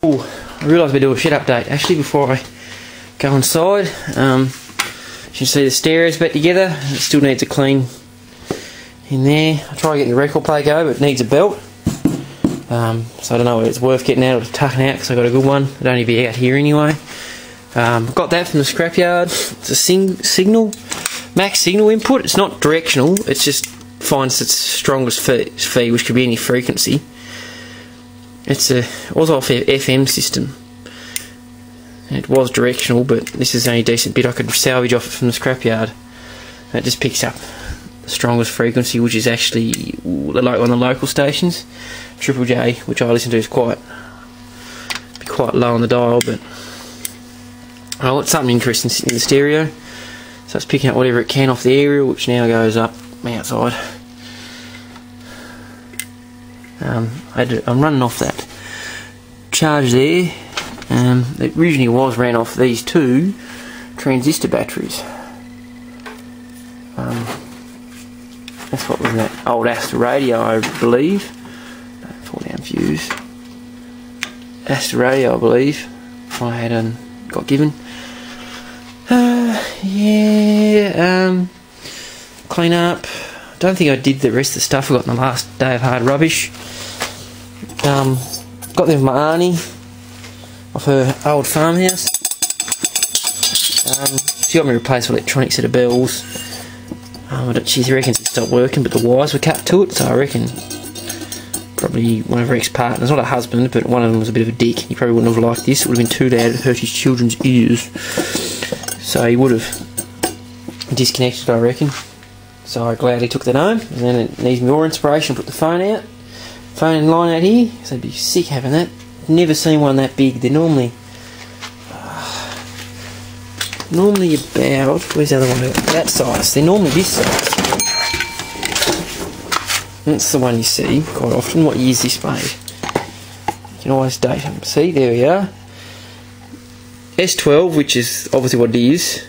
Oh, I realised we do a shed update. Actually, before I go inside, you can see the stereo is back together. It still needs a clean in there. I tried getting the record player go, but it needs a belt. So I don't know whether it's worth getting out or tucking out because I got a good one. It'd only be out here anyway. Got that from the scrapyard. It's a signal, max signal input. It's not directional. It just finds its strongest feed, which could be any frequency. It's a was off FM system. It was directional, but this is the only decent bit I could salvage off it from the scrapyard. It just picks up the strongest frequency, which is actually on the local stations. Triple J, which I listen to, is quite low on the dial, but I want something interesting sitting in the stereo. So it's picking up whatever it can off the aerial, which now goes up outside. I'm running off that charge there. It originally ran off these two transistor batteries. That's what was in that old Astor radio, I believe. Don't fall down fuse. Astor radio, I believe. I had got given. Clean up. Don't think I did the rest of the stuff I got in the last day of hard rubbish. Got them from my auntie off her old farmhouse. She got me a replaced electronic set of bells. She reckons it stopped working, but the wires were cut to it, so I reckon probably one of her ex-partners, not her husband, but one of them was a bit of a dick. He probably wouldn't have liked this. It would have been too loud, it hurt his children's ears. So he would have disconnected, I reckon. So I gladly took that home, and then it needs more inspiration. Put the phone in line out here, so I'd be sick having that. Never seen one that big. They're normally about, where's the other one? That size. They're normally this size. That's the one you see quite often. What year is this made? You can always date them. See, there we are. S12, which is obviously what it is.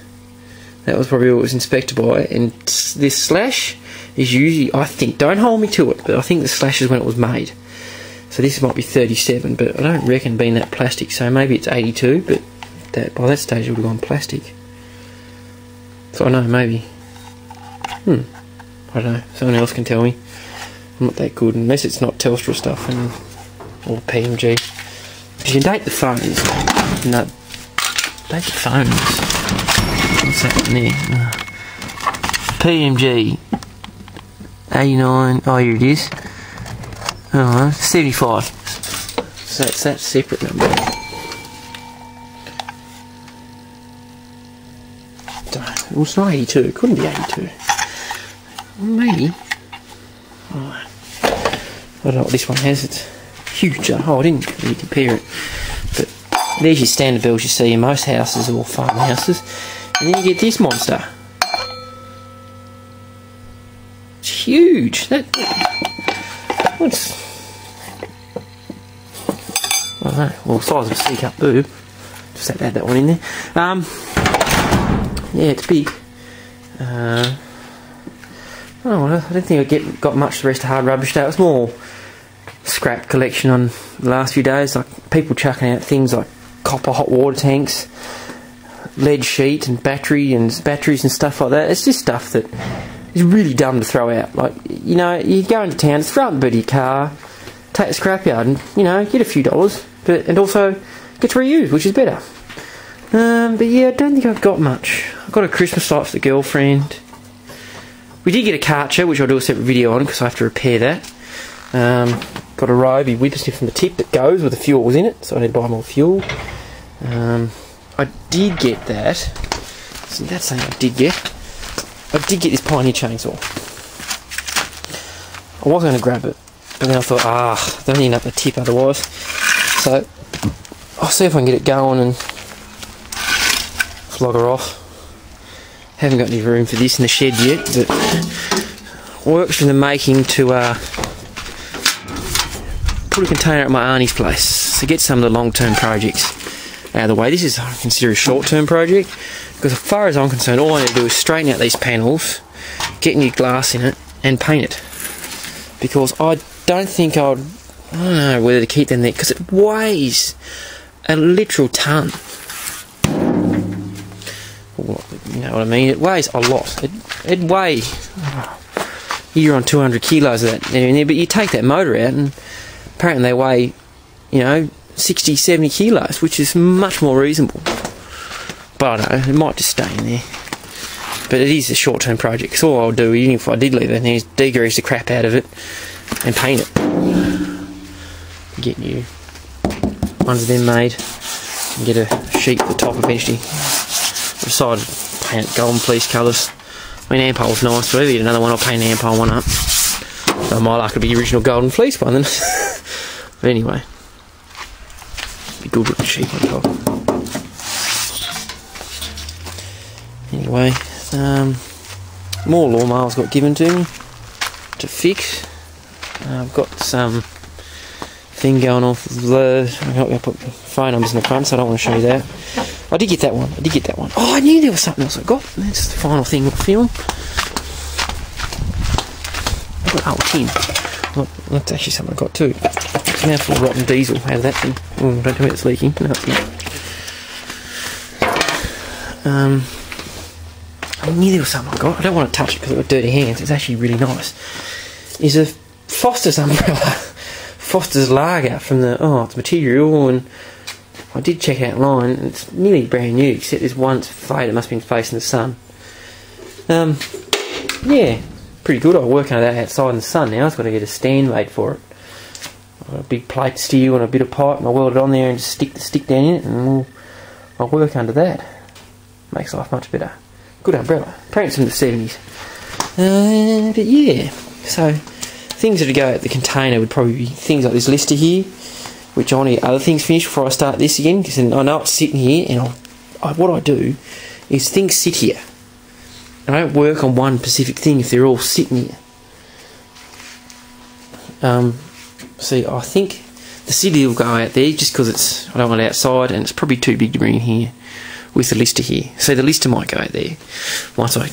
That was probably what it was inspected by. And this slash is usually, I think, don't hold me to it, but I think the slash is when it was made. So this might be 37, but I don't reckon being that plastic, so maybe it's 82, but by that stage it would have gone plastic. So I know, maybe. I don't know, someone else can tell me. I'm not that good, unless it's not Telstra stuff or PMG. You can date the phones. No, date the phones. What's that in there? PMG 89. Oh, here it is. 75. So it's that separate number. Well, it's not 82. It couldn't be 82. Maybe. Oh, I don't know what this one has. It's huge. Oh, I didn't really compare it. But there's your standard bells you see in most houses or farmhouses. And then you get this monster. It's huge. What's... I don't know. Well, the size of a C-cup boob. Just had to add that one in there. Yeah, it's big. I don't think I got much the rest of hard rubbish day. It was more scrap collection on the last few days. Like people chucking out things like copper hot water tanks, lead sheet and batteries and stuff like that. It's just stuff that is really dumb to throw out. Like, you know, you go into town, throw up the boot of your car, take the scrapyard and, you know, get a few dollars, and also get to reuse, which is better. But yeah, I don't think I've got much. I got a Christmas light for the girlfriend. We did get a Karcher, which I'll do a separate video on because I have to repair that. Got a Roby whippersnip from the tip that goes with the fuels in it, so I need to buy more fuel. I did get that. So that's something I did get this Pioneer chainsaw. I was going to grab it, but then I thought, I don't end up the tip otherwise. So I'll see if I can get it going and flog her off. Haven't got any room for this in the shed yet, but works in the making to put a container at my auntie's place to get some of the long-term projects out of the way. This is, I consider, a short-term project because as far as I'm concerned, all I need to do is straighten out these panels, get new glass in it and paint it, because I don't think I'd I don't know whether to keep them there because it weighs a literal ton. You know what I mean? It weighs a lot. It weighs. You're on 200 kilos of that in there, but you take that motor out and apparently they weigh, you know, 60, 70 kilos, which is much more reasonable. But I don't know, it might just stay in there. But it is a short-term project, so all I'll do, even if I did leave it in there, is degrease the crap out of it and paint it. Get new ones of them made and get a sheet at the top eventually. Decided to paint it golden fleece colours. I mean, Ampole's nice, but if I get another one, I'll paint an Ampole one up. So my luck would be the original golden fleece one then. But anyway, be good with the sheep on top. Anyway, more lawnmowers got given to me to fix. I've got some thing going on for the. I put phone numbers in the front, so I don't want to show you that. I did get that one. Oh, I knew there was something else I got. That's the final thing of the film. I got old tin. Well, that's actually something I got too. It's a mouthful of rotten diesel out of that thing. Oh, don't tell me it's leaking. No, it's not. I knew there was something I got. I don't want to touch it because I've got dirty hands. It's actually really nice. It's a Foster's umbrella. Foster's lager from the. Oh, it's material, and I did check it out online. It's nearly brand new, except there's one faded. It must have been facing the sun. Yeah, pretty good. I work under that outside in the sun now. I've got to get a stand made for it. I've got a big plate of steel and a bit of pipe, and I weld it on there and just stick the stick down in it, and I'll work under that. Makes life much better. Good umbrella. Apparently it's from the 70s. But yeah, so things that would go out the container would probably be things like this lister here, which I want to get other things finished before I start this again, because I know it's sitting here, and what I do is things sit here. I don't work on one specific thing if they're all sitting here. See, I think the city will go out there just because I don't want it outside, and it's probably too big to bring in here with the lister here. So the lister might go out there once I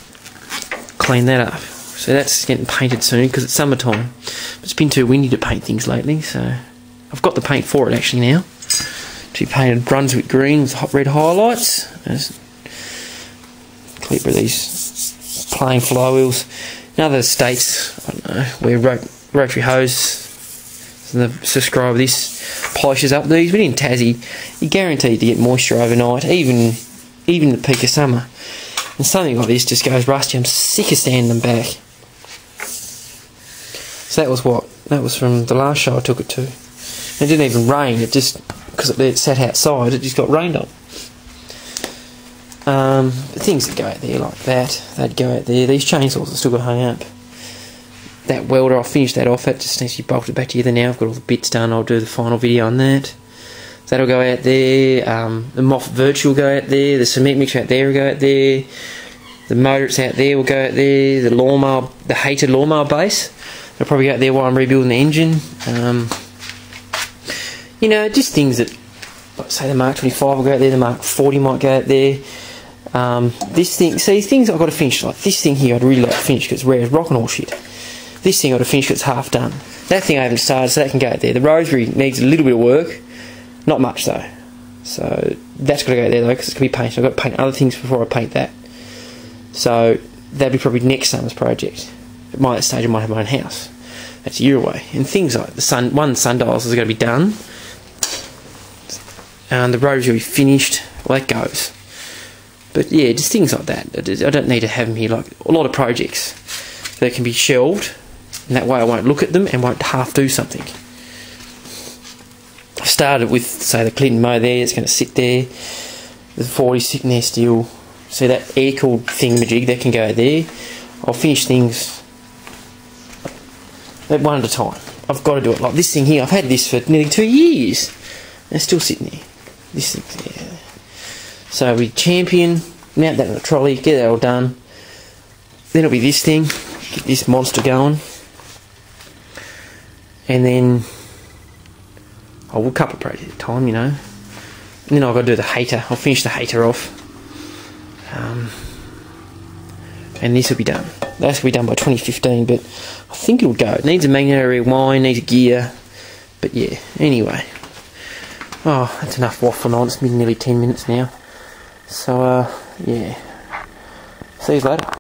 clean that up. So that's getting painted soon because it's summertime. But it's been too windy to paint things lately, so I've got the paint for it actually now. To be painted Brunswick green with hot red highlights. There's a clip of these plain flywheels. In other states, I don't know, where rotary hose and the subscriber this polishes up these, but in Tassie you're guaranteed to get moisture overnight, even the peak of summer. And something like this just goes rusty. I'm sick of sanding them back. So that was what? That was from the last show I took it to. It didn't even rain, it just, because it sat outside, it just got rained on. Things that go out there like that, they'd go out there. These chainsaws are still got hung up. That welder, I'll finish that off. It just needs to be bolted back together now. I've got all the bits done. I'll do the final video on that. That'll go out there. The Moffat Virtual will go out there. The cement mixer out there will go out there. The motor that's out there will go out there. The lawnmower, the hated lawnmower base, they'll probably go out there while I'm rebuilding the engine. You know, just things that, like say the Mark 25 will go out there. The Mark 40 might go out there. This thing, see, things I've got to finish. Like this thing here, I'd really like to finish because it's rare as rock and all shit. This thing I've got to finish because it's half done. That thing I haven't started, so that can go out there. The rosary needs a little bit of work. Not much though, so that's got to go there though because it's going to be painted. I've got to paint other things before I paint that, so that'll be probably next summer's project. At that stage I might have my own house. That's a year away. And things like the sundials is going to be done, and the roads will be finished. Well, that goes. But yeah, just things like that. I don't need to have them here. Like a lot of projects that can be shelved, and that way I won't look at them and won't half do something. I started with, say, the Clynton mow there. It's going to sit there. The 40 sitting there still. See that air-cooled thingamajig, that can go there. I'll finish things one at a time. I've got to do it. Like this thing here, I've had this for nearly 2 years. And it's still sitting there. This thing's there. So we champion, mount that in a trolley, get that all done. Then it'll be this thing, get this monster going. And then a couple of projects at a time, you know. And then I've got to do the hater. I'll finish the hater off. And this will be done. That's going to be done by 2015, but I think it'll go. It needs a magnetic rewind, needs a gear, But yeah, anyway. Oh, that's enough waffling on. It's been nearly 10 minutes now. So, yeah. See you later.